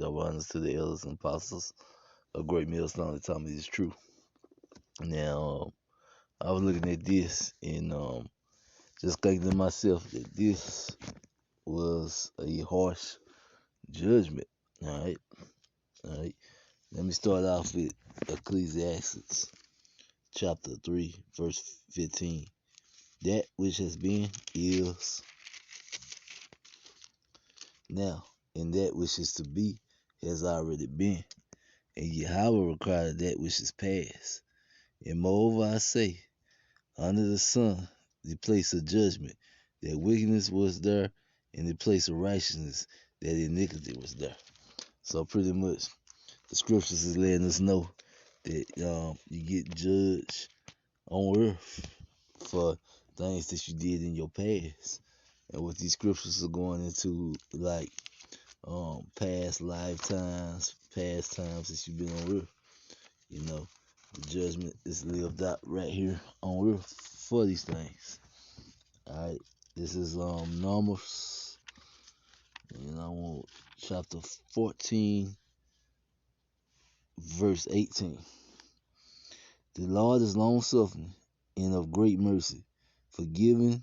Double honors to the elders and apostles. A great millstone that taught me this truth. Now, I was looking at this and just thinking to myself that this was a harsh judgment. All right, all right. Let me start off with Ecclesiastes chapter 3, verse 15. That which has been is now, and that which is to be has already been. And Yahweh required that which is past. And moreover I say, under the sun, the place of judgment, that wickedness was there, and the place of righteousness, that iniquity was there. So pretty much, the scriptures is letting us know that you get judged on earth for things that you did in your past. And what these scriptures are going into, like past lifetimes, past times that you've been on earth. You know, the judgment is lived out right here on earth for these things. Alright, this is Numbers, and I want chapter 14, verse 18. The Lord is long suffering and of great mercy, forgiving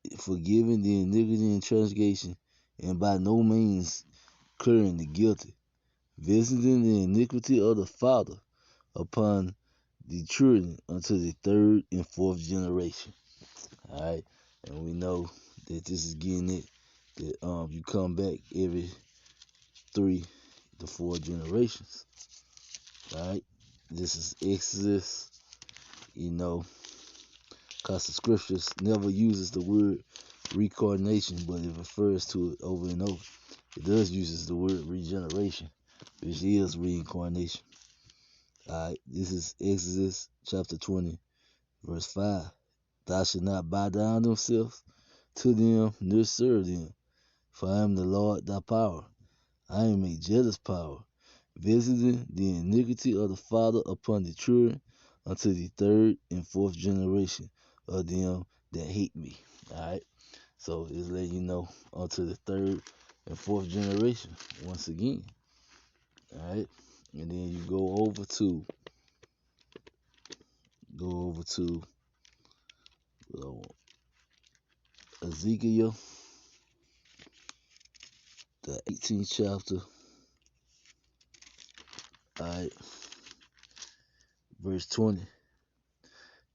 the iniquity and transgression, and by no means clearing the guilty, visiting the iniquity of the father upon the children unto the third and fourth generation. Alright, and we know that this is getting it that you come back every 3 to 4 generations. Alright, this is Exodus, you know, because the scriptures never uses the word reincarnation, but it refers to it over and over. It does uses the word regeneration, which is reincarnation. Alright, this is Exodus chapter 20, verse 5. Thou shalt not bow down thyself to them, nor serve them, for I am the Lord thy power. I am a jealous power, visiting the iniquity of the father upon the children unto the third and fourth generation of them that hate me. Alright, so it's letting you know unto the third and fourth generation once again. Alright, and then you go over to Ezekiel, the 18th chapter. Alright, verse 20.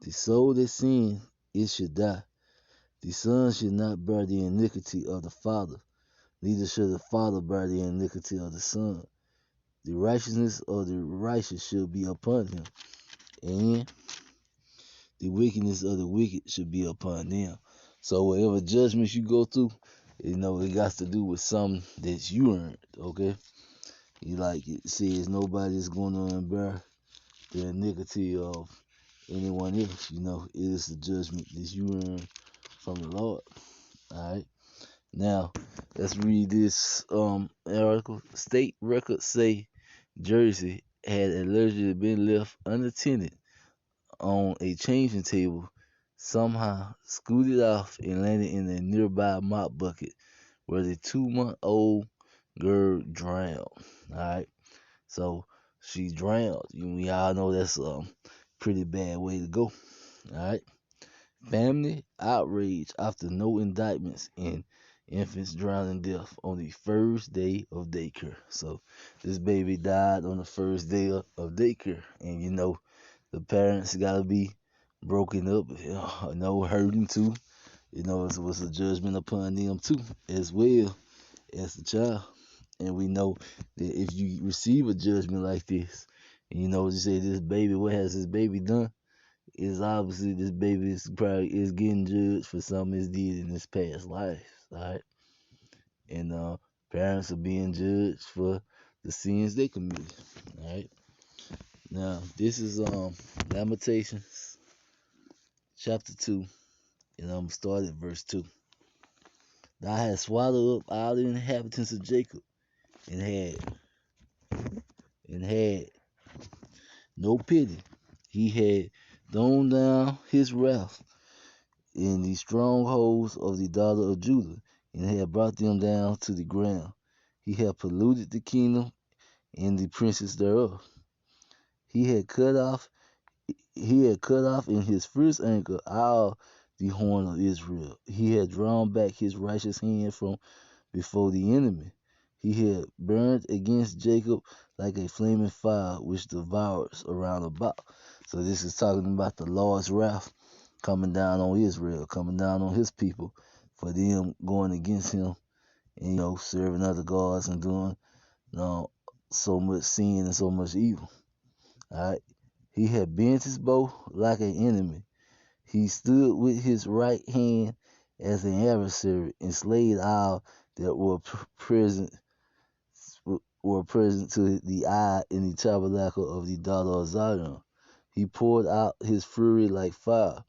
The soul that sinned, it should die. The son should not bear the iniquity of the father, neither should the father bear the iniquity of the son. The righteousness of the righteous should be upon him, and the wickedness of the wicked should be upon them. So whatever judgments you go through, you know, it got to do with something that you earned, okay? You like it says nobody's going to bear the iniquity of anyone else. You know, it is the judgment that you earn from the Lord. Alright. Now, let's read this article. State records say Jersey had allegedly been left unattended on a changing table, somehow scooted off and landed in a nearby mop bucket where the 2-month-old girl drowned. Alright. So she drowned. We all know that's a pretty bad way to go. Alright. Family outrage after no indictments in infant's drowning death on the first day of daycare. So this baby died on the first day of daycare. And you know, the parents gotta be broken up, hurting too. You know, it was a judgment upon them too, as well as the child. And we know that if you receive a judgment like this, you know, you say this baby, what has this baby done? Is obviously this baby is getting judged for something it's did in his past life, right? And parents are being judged for the sins they committed, right? Now this is Lamentations chapter 2, and I'm gonna start at verse 2. Thou hast swallowed up all the inhabitants of Jacob, and had no pity. He had thrown down his wrath in the strongholds of the daughter of Judah, and had brought them down to the ground. He had polluted the kingdom and the princes thereof. He had cut off he had cut off in his fierce anger all the horn of Israel. He had drawn back his righteous hand from before the enemy. He had burned against Jacob like a flaming fire which devours around about. So this is talking about the Lord's wrath coming down on Israel, coming down on his people for them going against him and serving other gods and doing so much sin and so much evil. Alright. He had bent his bow like an enemy. He stood with his right hand as an adversary and slayed all that present were present to the eye in the tabernacle of the daughter of Zion. He poured out his fury like fire.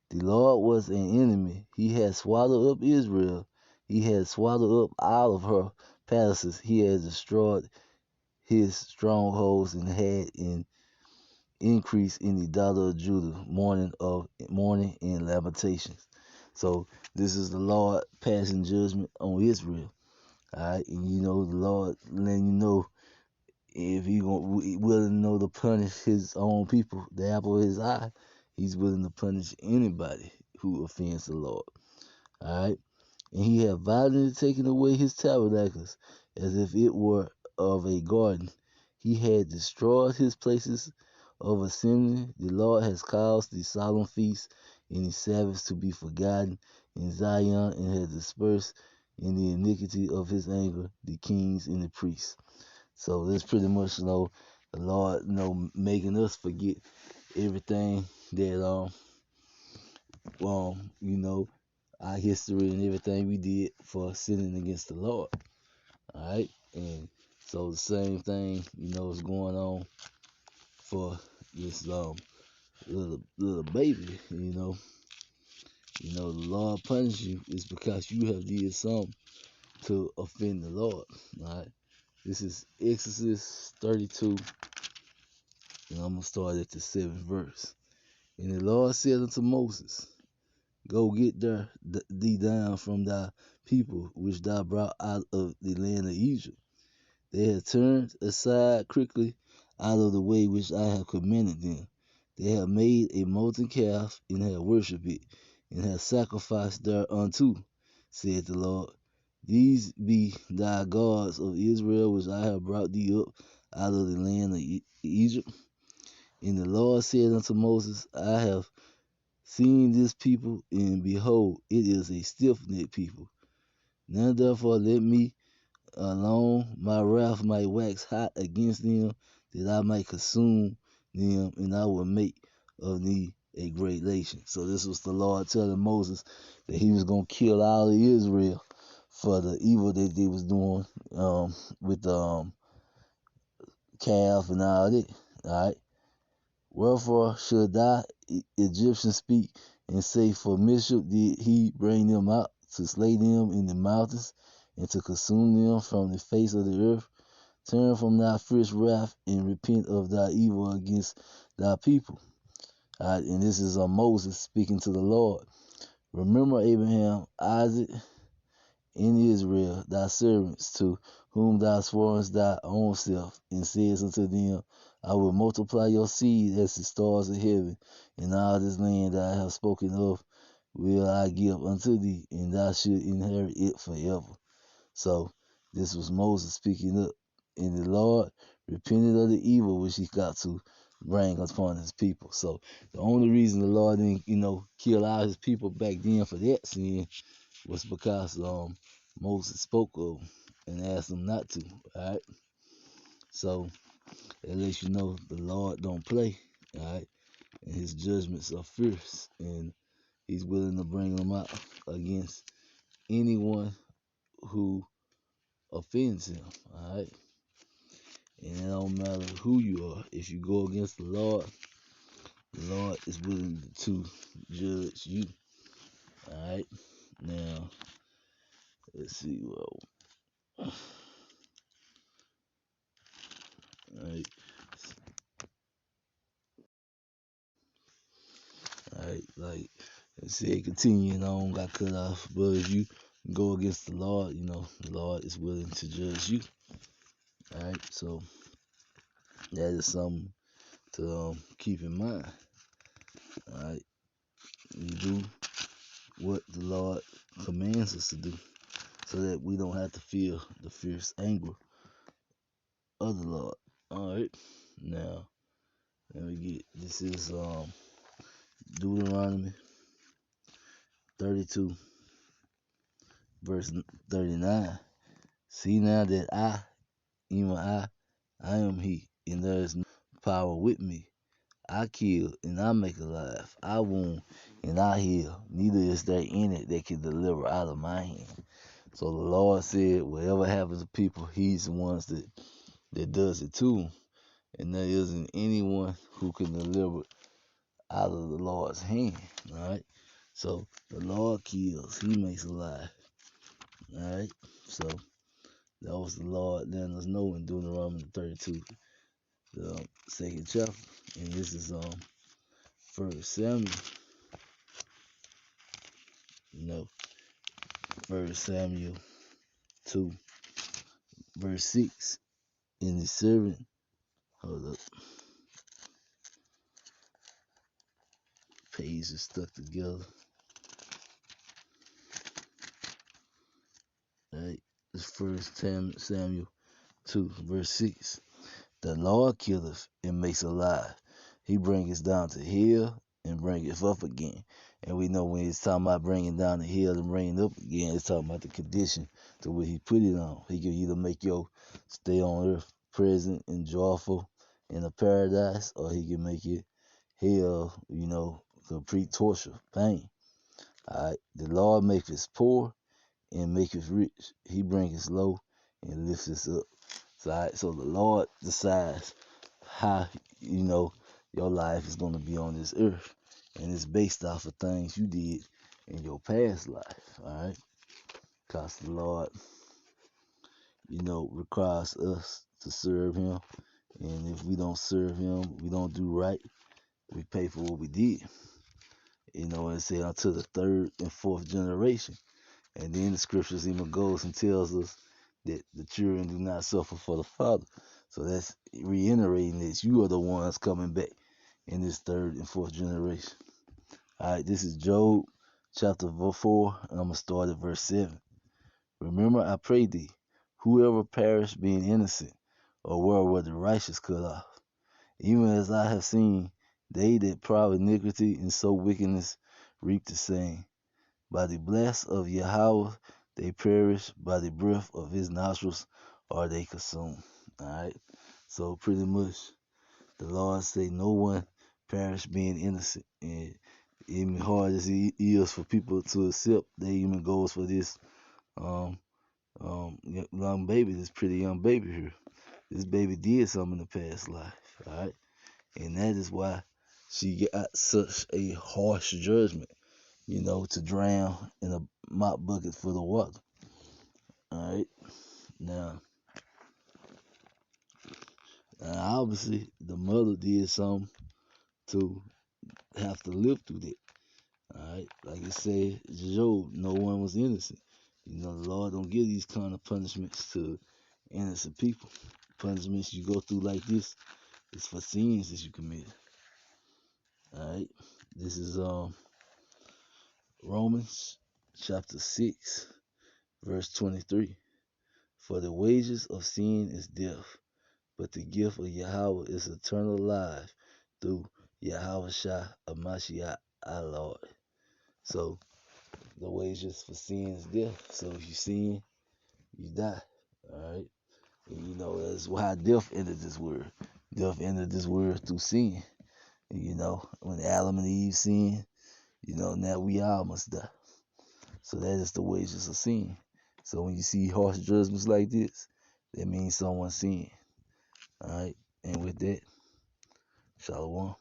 The Lord was an enemy. He had swallowed up Israel. He had swallowed up all of her palaces. He had destroyed his strongholds and had an increase in the daughter of Judah, mourning and lamentations. So this is the Lord passing judgment on Israel. Alright, and the Lord letting you know if he willing to punish his own people, the apple of his eye, he's willing to punish anybody who offends the Lord. Alright? And he had violently taken away his tabernacles, as if it were of a garden. He had destroyed his places of assembly. The Lord has caused the solemn feasts and the Sabbaths to be forgotten in Zion, and has dispersed in the iniquity of his anger the kings and the priests. So this pretty much the Lord making us forget everything that our history and everything we did for sinning against the Lord. Alright? And so the same thing, is going on for this little baby, the Lord punish you is because you have did something to offend the Lord. Alright? This is Exodus 32, and I'm gonna start at the 7th verse. And the Lord said unto Moses, Go get thee down from thy people which thou brought out of the land of Egypt. They have turned aside quickly out of the way which I have commanded them. They have made a molten calf, and have worshipped it, and have sacrificed thereunto, said the Lord. These be thy gods of Israel, which I have brought thee up out of the land of Egypt. And the Lord said unto Moses, I have seen this people, and behold, it is a stiff-necked people. Now therefore let me alone, my wrath might wax hot against them, that I might consume them, and I will make of thee a great nation. So this was the Lord telling Moses that he was going to kill all of Israel for the evil that they was doing with the calf and all that. All right. Wherefore should thy Egyptians speak and say, For mischief did he bring them out, to slay them in the mountains, and to consume them from the face of the earth? Turn from thy fierce wrath, and repent of thy evil against thy people. And this is Moses speaking to the Lord. Remember Abraham, Isaac, and Israel, thy servants, to whom thou sworest thy own self, and saidst unto them, I will multiply your seed as the stars of heaven, and all this land that I have spoken of will I give unto thee, and thou shalt inherit it forever. So this was Moses speaking up, and the Lord repented of the evil which he got to bring upon his people. So the only reason the Lord didn't, kill all his people back then for that sin was because Moses spoke of him and asked him not to. All right. So that lets you know the Lord don't play. All right. And his judgments are fierce, and he's willing to bring them out against anyone who offends him. All right. And it don't matter who you are. If you go against the Lord is willing to judge you. All right. Now let's see. Well, all right. Alright, like I said, continuing on, got cut off. But if you go against the Lord, the Lord is willing to judge you. All right, so that is something to keep in mind. All right, we do what the Lord commands us to do, so that we don't have to feel the fierce anger of the Lord. All right, now let me get this is Deuteronomy 32 verse 39. See now that even I am He, and there is no power with me. I kill and I make alive. I wound and I heal. Neither is there any that can deliver out of my hand. So the Lord said, whatever happens to people, He's the ones that does it to them. And there isn't anyone who can deliver out of the Lord's hand. All right. So the Lord kills, He makes alive. All right. So that was the Lord letting us know in Deuteronomy 32, the second chapter. And this is First Samuel, First Samuel 2, verse 6. And the servant, hold up, page is stuck together. Right? It's First Samuel 2, verse 6. The Lord killeth and makes alive. He bringeth down to hell and bringeth up again. And we know when it's talking about bringing down the hill and bringing up again, it's talking about the condition to where He put it on. He can either make your stay on earth present and joyful in a paradise, or He can make it hell, complete torture, pain. All right. The Lord maketh poor and maketh rich. He bringeth low and lifts us up. So, all right, so the Lord decides how your life is going to be on this earth, and it's based off of things you did in your past life. All right, because the Lord, requires us to serve Him, and if we don't serve Him, we don't do right, we pay for what we did. And it said unto the third and fourth generation. And then the scriptures even goes and tells us that the children do not suffer for the father. So that's reiterating that you are the ones coming back in this third and fourth generation. All right, this is Job chapter 4, and I'm going to start at verse 7. Remember, I pray thee, whoever perished being innocent, or where were the righteous cut off? Even as I have seen, they that plow iniquity and sow wickedness reap the same. By the blast of Yahweh they perish, by the breath of His nostrils are they consumed. Alright? So pretty much the Lord say no one perish being innocent. And even hard as it is for people to accept, they even goes for this young baby, this pretty young baby here. This baby did something in the past life. Alright? And that is why she got such a harsh judgment, to drown in a mop bucket full of water. Alright? Now, obviously, the mother did something to have to live through that. Alright? Like it said, Job, no one was innocent. The Lord don't give these kind of punishments to innocent people. Punishments you go through like this is for sins that you commit. Alright? This is Romans chapter 6, verse 23. For the wages of sin is death, but the gift of Yahweh is eternal life through Yahweh Shah Mashiach our Lord. So the wages for sin is death. So if you sin, you die. Alright? And that's why death entered this world. Death entered this world through sin. And, when Adam and Eve sinned, now we all must die. So that is the wages of sin. So when you see harsh judgments like this, that means someone sinned. Alright? And with that, Shalom.